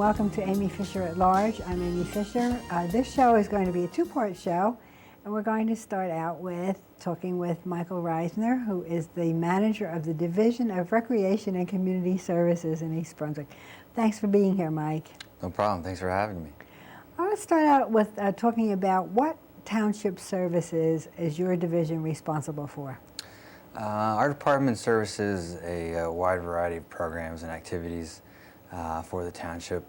welcome to Amy Fisher at Large. I'm Amy Fisher. This show is going to be a two-part show, and we're going to start out with talking with Michael Reisner, who is the manager of the Division of Recreation and Community Services in East Brunswick. Thanks for being here, Mike. No problem. Thanks for having me. I want to start out with talking about what township services is your division responsible for? Our department services a wide variety of programs and activities for the township.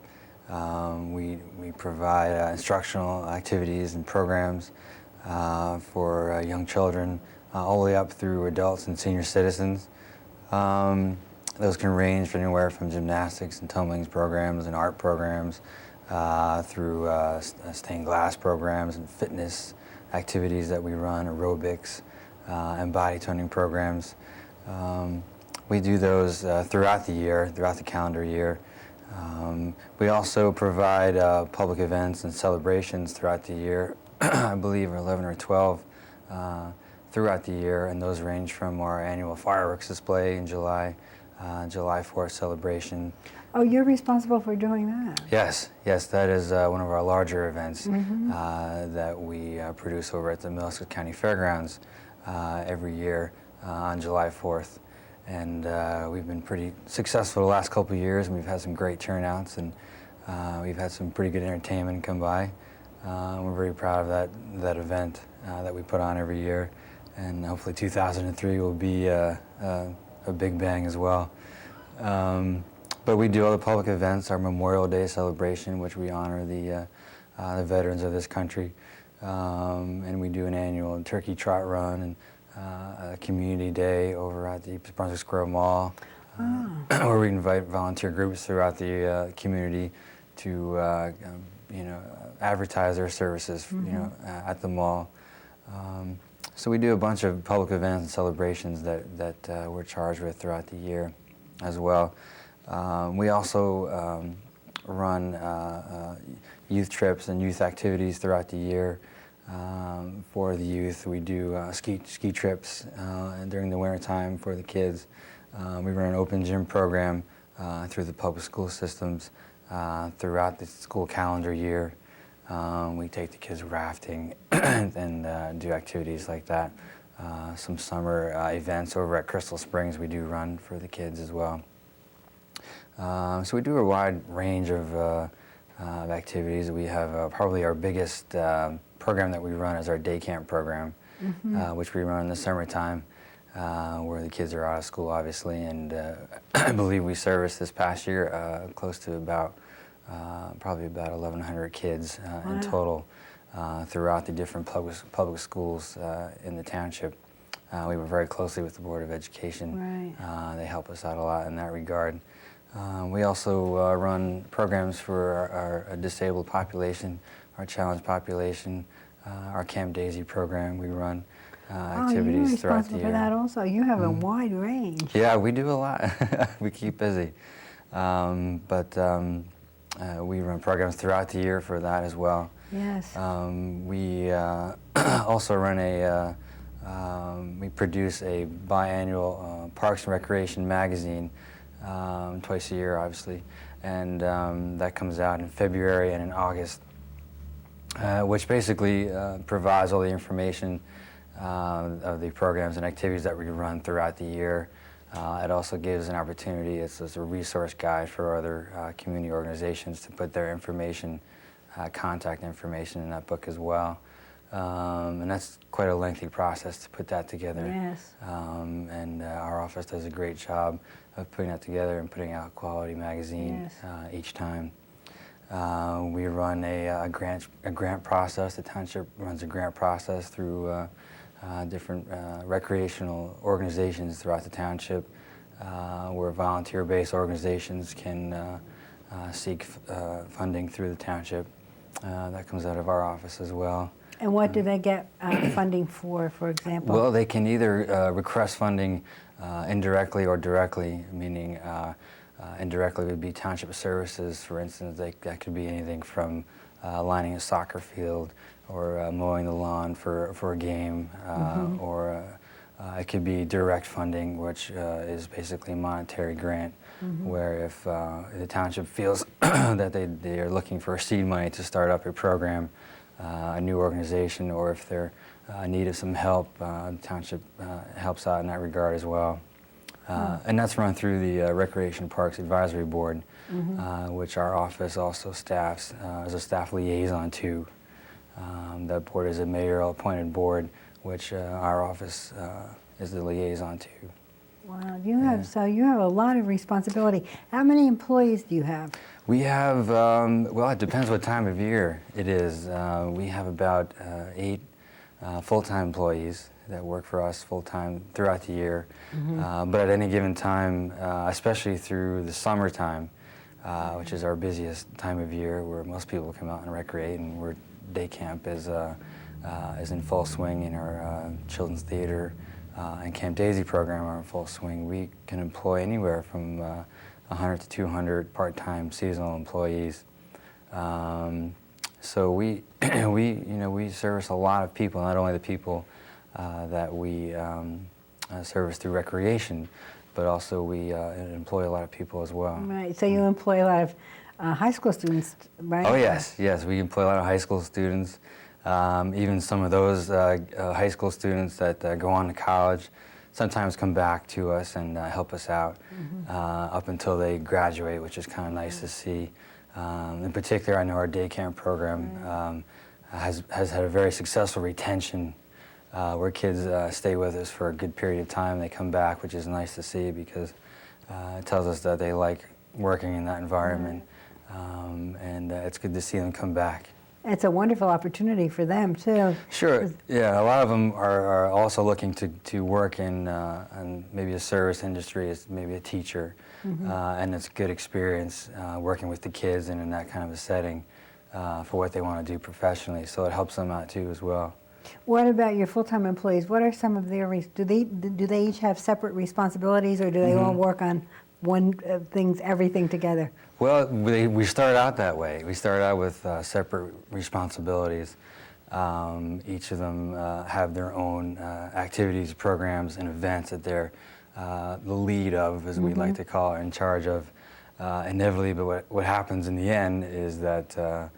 We provide instructional activities and programs for young children all the way up through adults and senior citizens. Those can range from anywhere from gymnastics and tumbling programs and art programs through stained glass programs and fitness activities that we run, aerobics, and body toning programs. We do those throughout the year, throughout the calendar year. We also provide public events and celebrations throughout the year. I believe 11 or 12 throughout the year, and those range from our annual fireworks display in July, July 4th celebration. Oh, you're responsible for doing that? Yes, that is one of our larger events that we produce over at the Middlesex County Fairgrounds every year on July 4th. And we've been pretty successful the last couple of years, and we've had some great turnouts, and we've had some pretty good entertainment come by. We're very proud of that event that we put on every year, and hopefully 2003 will be a big bang as well. But we do other public events, our Memorial Day celebration, which we honor the veterans of this country. And we do an annual turkey trot run and a community day over at the Brunswick Square Mall, where we invite volunteer groups throughout the community to advertise their services at the mall. So we do a bunch of public events and celebrations that we're charged with throughout the year as well. We also run youth trips and youth activities throughout the year. For the youth, we do ski trips during the winter time for the kids. We run an open gym program through the public school systems throughout the school calendar year. We take the kids rafting and do activities like that. Some summer events over at Crystal Springs we do run for the kids as well. So we do a wide range of activities. We have probably our biggest program that we run is our day camp program, which we run in the summertime, where the kids are out of school, obviously, and I believe we serviced this past year close to probably about 1,100 kids in total throughout the different public schools in the township. We work very closely with the Board of Education. Right. They help us out a lot in that regard. We also run programs for our disabled population, our challenged population, our Camp Daisy program. We run activities throughout the year. For that also. You have a wide range. Yeah, we do a lot. We keep busy. But we run programs throughout the year for that as well. Yes. We also run we produce a biannual Parks and Recreation magazine twice a year, obviously, and that comes out in February and in August, which basically provides all the information of the programs and activities that we run throughout the year. It also gives an opportunity, it's a resource guide for other community organizations to put their information, contact information in that book as well. And that's quite a lengthy process to put that together. Yes. And our office does a great job of putting that together and putting out a quality magazine each time. We run a grant process. The township runs a grant process through different recreational organizations throughout the township, where volunteer-based organizations can seek funding through the township. That comes out of our office as well. And what do they get funding for example? Well, they can either request funding indirectly or directly, meaning indirectly would be township services. For instance, that could be anything from lining a soccer field or mowing the lawn for a game or It could be direct funding, which is basically a monetary grant, where if the township feels that they are looking for seed money to start up a program, a new organization, or if they're in need of some help, the township helps out in that regard as well. And that's run through the Recreation Parks Advisory Board, which our office also staffs as a staff liaison to. That board is a mayoral appointed board, which our office is the liaison to. Wow, so you have a lot of responsibility. How many employees do you have? We have, well, it depends what time of year it is. We have about 8 full-time employees that work for us full-time throughout the year. But at any given time, especially through the summertime, which is our busiest time of year, where most people come out and recreate, and where day camp is in full swing, in our children's theater and Camp Daisy program are in full swing. We can employ anywhere from 100 to 200 part-time seasonal employees. So we service a lot of people, not only the people that we service through recreation, but also we employ a lot of people as well. Right, so you employ a lot of high school students, right? Oh yes, we employ a lot of high school students. Even some of those high school students that go on to college sometimes come back to us and help us out up until they graduate, which is kind of nice to see. In particular, I know our day camp program has had a very successful retention where kids stay with us for a good period of time. They come back, which is nice to see, because it tells us that they like working in that environment, and it's good to see them come back. It's a wonderful opportunity for them, too. Sure, yeah, a lot of them are also looking to work in maybe a service industry, as maybe a teacher, and it's a good experience working with the kids and in that kind of a setting for what they want to do professionally, so it helps them out too as well. What about your full-time employees? What are some of their, do they each have separate responsibilities, or do they all work on everything together? Well, we start out that way. We start out with separate responsibilities. Each of them have their own activities, programs, and events that they're the lead of, as we like to call it, in charge of. Inevitably, but what happens in the end is that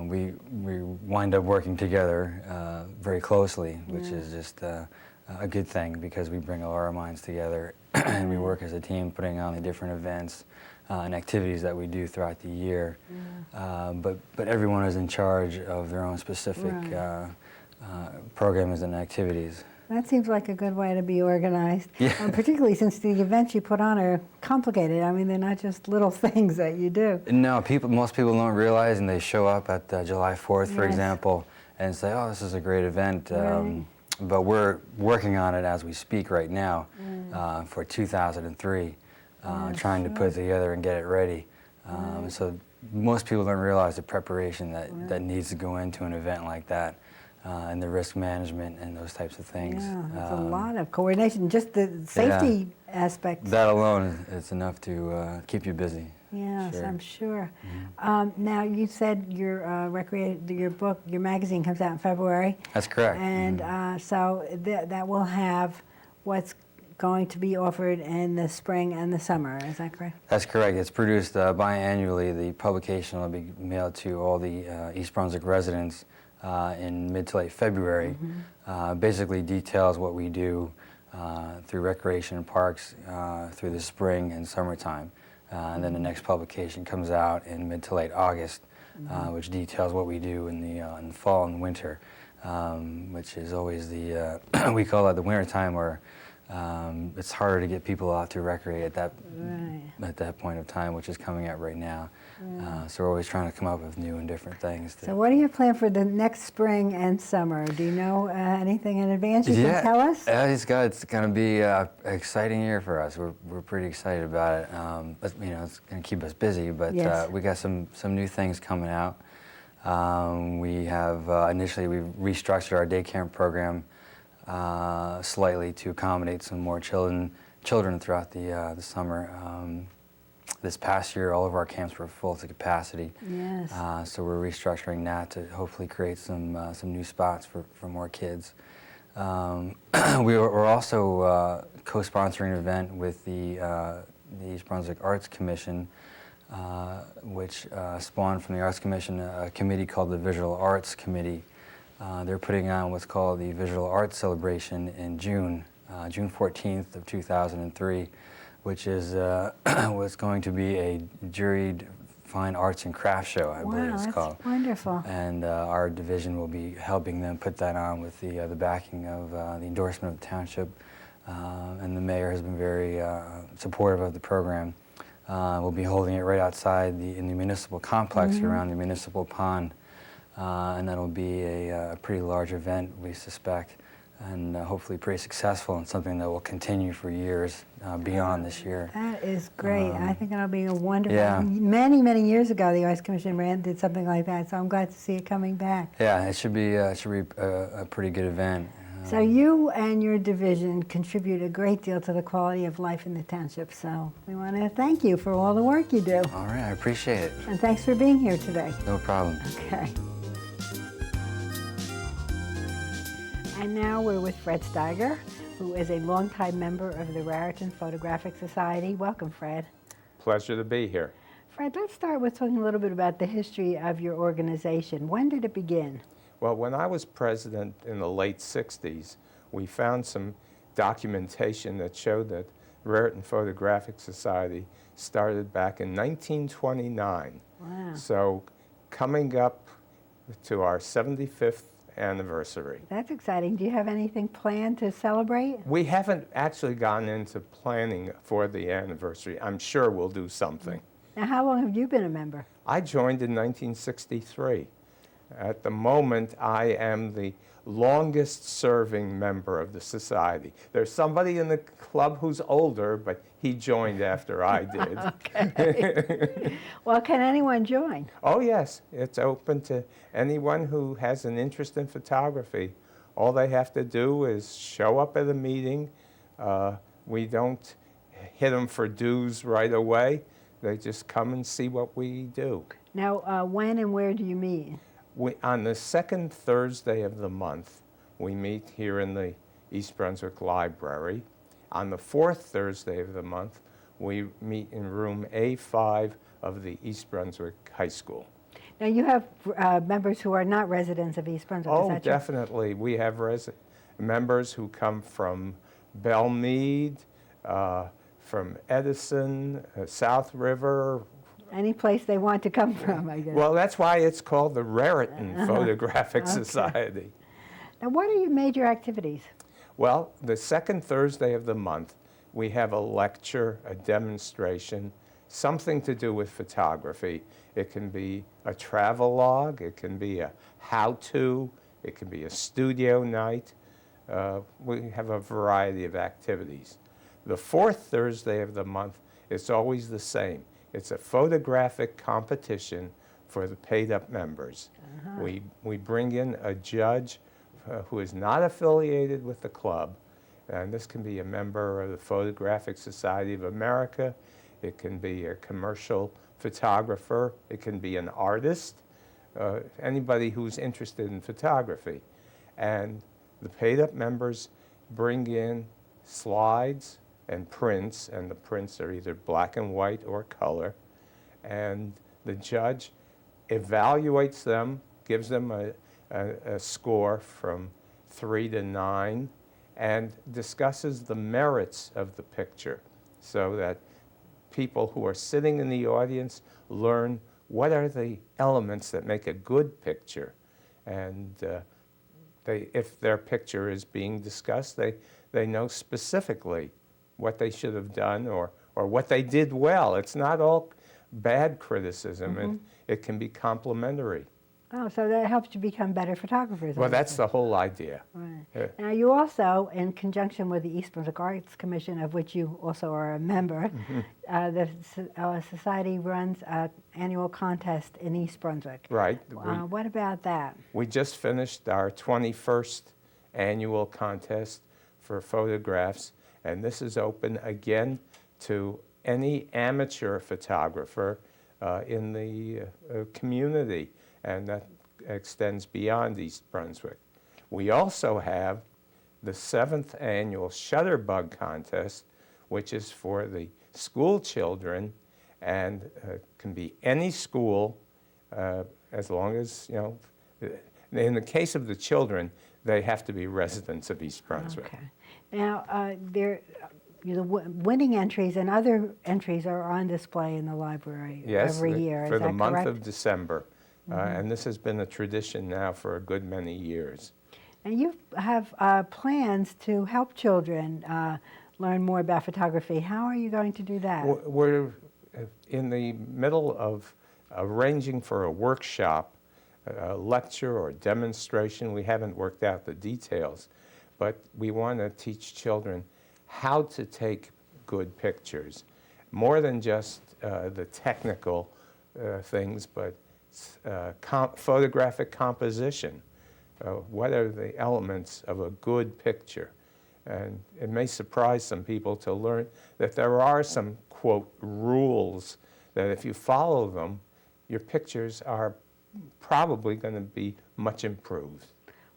we wind up working together very closely, which is just a good thing, because we bring all our minds together and we work as a team, putting on the different events and activities that we do throughout the year. But everyone is in charge of their own specific programs and activities. That seems like a good way to be organized, Yeah. Particularly since the events you put on are complicated. I mean, they're not just little things that you do. No, most people don't realize, and they show up at July 4th, for example, and say, oh, this is a great event. But we're working on it as we speak right now for 2003, trying to put it together and get it ready. So most people don't realize the preparation that needs to go into an event like that. And the risk management and those types of things. Yeah, it's a lot of coordination, just the safety aspect. That alone is enough to keep you busy. Yes, sure. I'm sure. Now, you said your your magazine comes out in February. That's correct. And so that will have what's going to be offered in the spring and the summer, is that correct? That's correct. It's produced biannually. The publication will be mailed to all the East Brunswick residents in mid to late February. Basically details what we do through recreation and parks through the spring and summertime. And then the next publication comes out in mid to late August, which details what we do in the fall and winter, which is always the, we call that the winter time, where it's harder to get people out to recreate at that point of time, which is coming out right now. So we're always trying to come up with new and different things. So what do you plan for the next spring and summer? Do you know anything in advance you can tell us? It's going to be an exciting year for us. We're pretty excited about it. But, it's going to keep us busy, but we got some new things coming out. We have initially we restructured our day camp program slightly to accommodate some more children throughout the summer. This past year, all of our camps were full to capacity. Yes. So we're restructuring that to hopefully create some new spots for more kids. We're also co-sponsoring an event with the East Brunswick Arts Commission, which spawned from the Arts Commission a committee called the Visual Arts Committee. They're putting on what's called the Visual Arts Celebration in June 14th of 2003, which is what's going to be a juried fine arts and craft show, I believe it's called. Wow, that's wonderful. And our division will be helping them put that on with the backing of the endorsement of the township. And the mayor has been very supportive of the program. We'll be holding it right outside in the municipal complex around the municipal pond. And that'll be a pretty large event, we suspect, and hopefully pretty successful and something that will continue for years beyond this year. That is great. I think it'll be a wonderful. Yeah. Many, many years ago, the Arts Commission did something like that, so I'm glad to see it coming back. Yeah, it should be a pretty good event. So you and your division contribute a great deal to the quality of life in the township, so we want to thank you for all the work you do. All right, I appreciate it. And thanks for being here today. No problem. Okay. And now we're with Fred Steiger, who is a longtime member of the Raritan Photographic Society. Welcome, Fred. Pleasure to be here. Fred, let's start with talking a little bit about the history of your organization. When did it begin? Well, when I was president in the late 60s, we found some documentation that showed that Raritan Photographic Society started back in 1929. Wow. So coming up to our 75th anniversary. That's exciting. Do you have anything planned to celebrate? We haven't actually gone into planning for the anniversary. I'm sure we'll do something. Now, how long have you been a member? I joined in 1963. At the moment, I am the longest serving member of the society. There's somebody in the club who's older, but he joined after I did. Okay. Well, can anyone join? Oh yes, it's open to anyone who has an interest in photography. All they have to do is show up at a meeting. We don't hit them for dues right away. They just come and see what we do. Now, when and where do you meet? On the second Thursday of the month, we meet here in the East Brunswick Library. On the fourth Thursday of the month, we meet in room A5 of the East Brunswick High School. Now, you have members who are not residents of East Brunswick, is Oh, that true? definitely. We have members who come from Belmead, from Edison, South River. Any place they want to come from, I guess. Well, that's why it's called the Raritan Photographic Society. Now, what are your major activities? Well, the second Thursday of the month, we have a lecture, a demonstration, something to do with photography. It can be a travelogue, it can be a how-to, it can be a studio night. We have a variety of activities. The fourth Thursday of the month, it's always the same. It's a photographic competition for the paid-up members. We bring in a judge who is not affiliated with the club, and this can be a member of the Photographic Society of America, it can be a commercial photographer, it can be an artist, anybody who's interested in photography. And the paid-up members bring in slides and prints, and the prints are either black and white or color, and the judge evaluates them, gives them a score from 3 to 9, and discusses the merits of the picture so that people who are sitting in the audience learn what are the elements that make a good picture. And if their picture is being discussed, they know specifically what they should have done or what they did well. It's not all bad criticism. It can be complimentary. Oh, so that helps you become better photographers. Well, that's the whole idea. Right. Now, you also, in conjunction with the East Brunswick Arts Commission, of which you also are a member, the society runs an annual contest in East Brunswick. Right. What about that? We just finished our 21st annual contest for photographs, and this is open again to any amateur photographer in the community, and that extends beyond East Brunswick. We also have the 7th annual Shutterbug Contest, which is for the school children, and can be any school, as long as, you know, in the case of the children, they have to be residents of East Brunswick. Okay. Now, the winning entries and other entries are on display in the library every year. For Is the that month correct? of December. And this has been a tradition now for a good many years. And you have plans to help children learn more about photography. How are you going to do that? We're in the middle of arranging for a workshop, a lecture or demonstration. We haven't worked out the details, but we want to teach children how to take good pictures, more than just the technical things, but photographic composition. What are the elements of a good picture? And it may surprise some people to learn that there are some, quote, rules that if you follow them, your pictures are probably going to be much improved.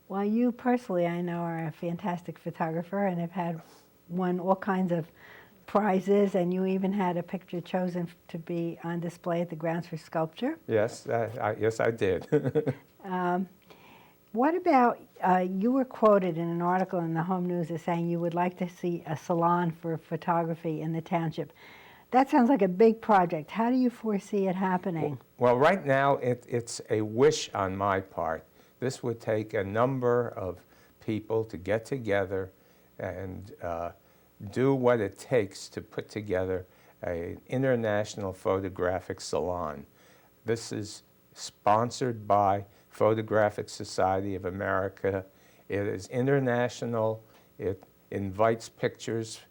Well, you personally, I know, are a fantastic photographer and have won all kinds of prizes, and you even had a picture chosen to be on display at the Grounds for Sculpture. Yes, yes, I did. What about, you were quoted in an article in the Home News as saying you would like to see a salon for photography in the township. That sounds like a big project. How do you foresee it happening? Well, right now it's a wish on my part. This would take a number of people to get together and do what it takes to put together an international photographic salon. This is sponsored by Photographic Society of America. It is international. It invites pictures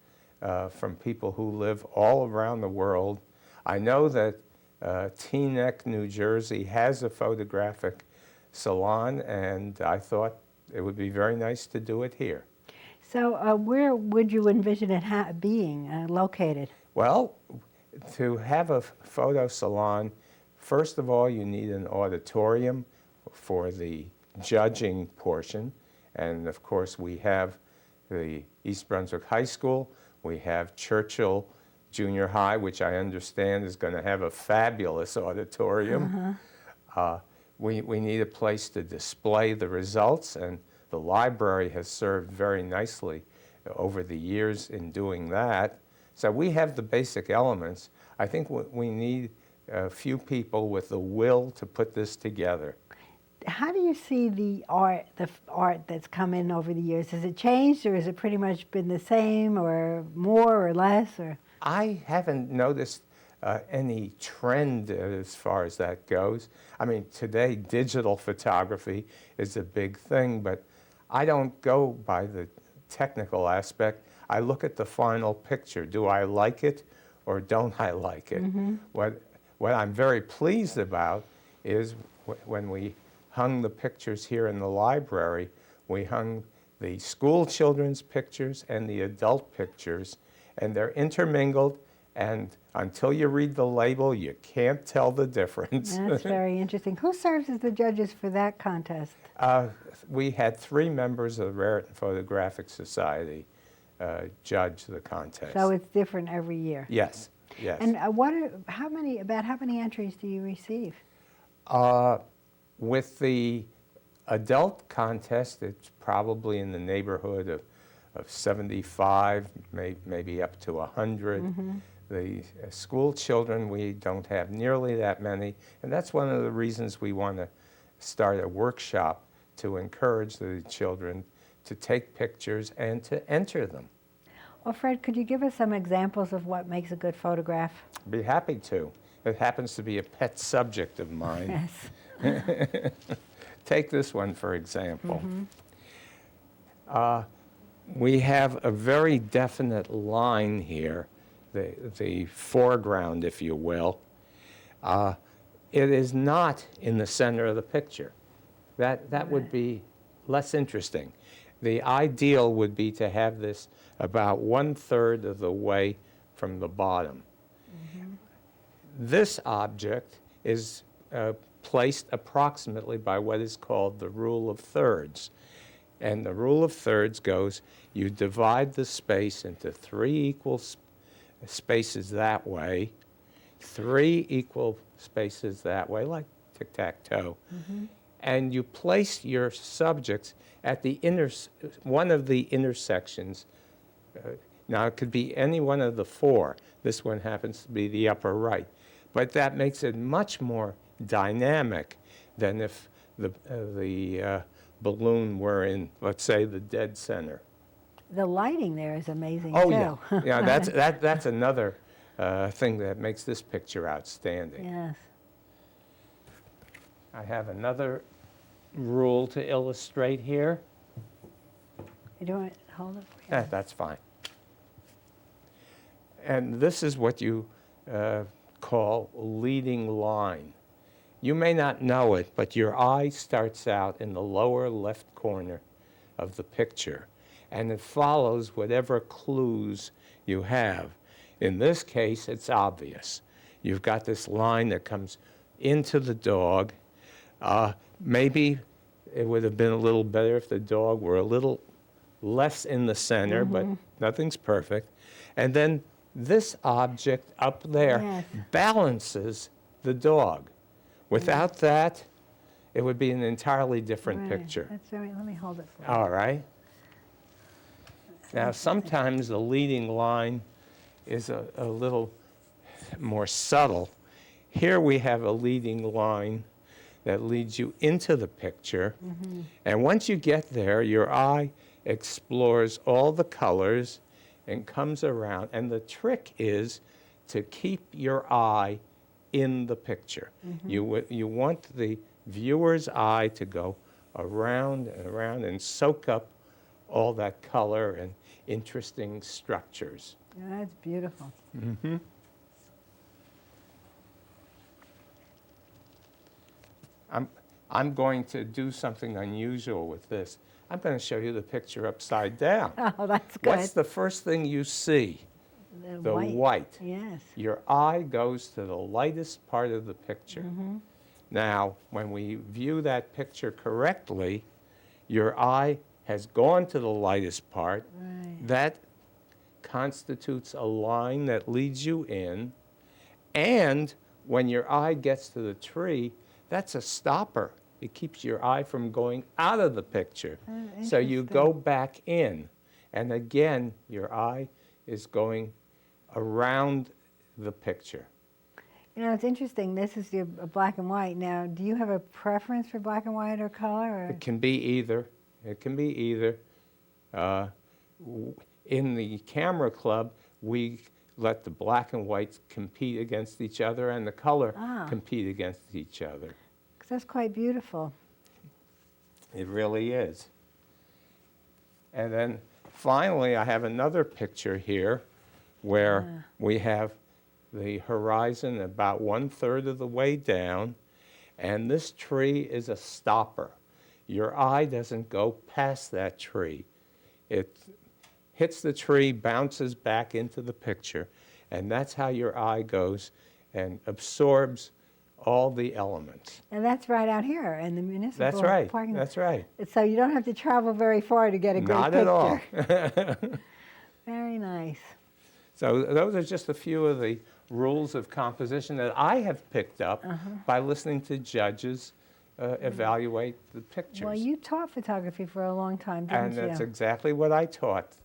from people who live all around the world. I know that Teaneck, New Jersey has a photographic salon, and I thought it would be very nice to do it here. So where would you envision it being located? Well, to have a photo salon, first of all, you need an auditorium for the judging portion. And of course, we have the East Brunswick High School. We have Churchill Junior High, which I understand is going to have a fabulous auditorium. We need a place to display the results, and the library has served very nicely over the years in doing that. So we have the basic elements. I think we need a few people with the will to put this together. How do you see the art that's come in over the years? Has it changed, or has it pretty much been the same, or more or less? Or I haven't noticed any trend as far as that goes. I mean, today digital photography is a big thing, but I don't go by the technical aspect. I look at the final picture. Do I like it or don't I like it? What I'm very pleased about is when we hung the pictures here in the library, we hung the school children's pictures and the adult pictures, and they're intermingled, and until you read the label, you can't tell the difference. that's very interesting. Who serves as the judges for that contest? We had 3 members of the Raritan Photographic Society judge the contest. So it's different every year. Yes, yes. And how many entries do you receive? With the adult contest, it's probably in the neighborhood of 75, maybe up to 100. The school children, we don't have nearly that many, and that's one of the reasons we want to start a workshop to encourage the children to take pictures and to enter them. Well, Fred, could you give us some examples of what makes a good photograph? I'd be happy to. It happens to be a pet subject of mine. Yes. Take this one, for example. We have a very definite line here, the foreground, if you will. It is not in the center of the picture. That would be less interesting. The ideal would be to have this about 1/3 of the way from the bottom. This object is placed approximately by what is called the rule of thirds. And the rule of thirds goes, you divide the space into 3 equal spaces that way, 3 equal spaces that way, like tic-tac-toe. And you place your subjects at the one of the intersections. Now, it could be any one of the 4. This one happens to be the upper right. But that makes it much more dynamic than if the balloon were in, let's say, the dead center. The lighting there is amazing, Oh, too. yeah. Yeah, that's another thing that makes this picture outstanding. Yes. I have another rule to illustrate here. You don't hold it? That's fine. And this is what you call leading line. You may not know it, but your eye starts out in the lower left corner of the picture, and it follows whatever clues you have. In this case, it's obvious. You've got this line that comes into the dog. Maybe it would have been a little better if the dog were a little less in the center, but nothing's perfect. And then this object up there balances the dog. Without that, it would be an entirely different picture. That's right. Let me hold it for you. All right. Now, sometimes the leading line is a little more subtle. Here we have a leading line that leads you into the picture. And once you get there, your eye explores all the colors and comes around. And the trick is to keep your eye in the picture. You want the viewer's eye to go around and around and soak up all that color and interesting structures. Yeah, that's beautiful. I'm going to do something unusual with this. I'm going to show you the picture upside down. Oh, that's good. What's the first thing you see? The white. Yes. Your eye goes to the lightest part of the picture. Now, when we view that picture correctly, your eye has gone to the lightest part. Right. That constitutes a line that leads you in. And when your eye gets to the tree, that's a stopper. It keeps your eye from going out of the picture. So you go back in. And again, your eye is going around the picture. You know, it's interesting. This is your black and white. Now, do you have a preference for black and white or color? Or? It can be either. It can be either. In the camera club, we let the black and whites compete against each other and the color compete against each other. 'Cause that's quite beautiful. It really is. And then finally, I have another picture here where we have the horizon about 1/3 of the way down, and this tree is a stopper. Your eye doesn't go past that tree. It hits the tree, bounces back into the picture, and that's how your eye goes and absorbs all the elements. And that's right out here in the municipal That's right. parking lot. That's right. So you don't have to travel very far to get a good picture. Not at all. Very nice. So those are just a few of the rules of composition that I have picked up by listening to judges evaluate the pictures. Well, you taught photography for a long time, didn't And you? that's exactly what I taught.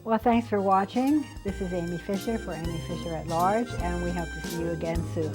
Well, thanks for watching. This is Amy Fisher for Amy Fisher at Large, and we hope to see you again soon.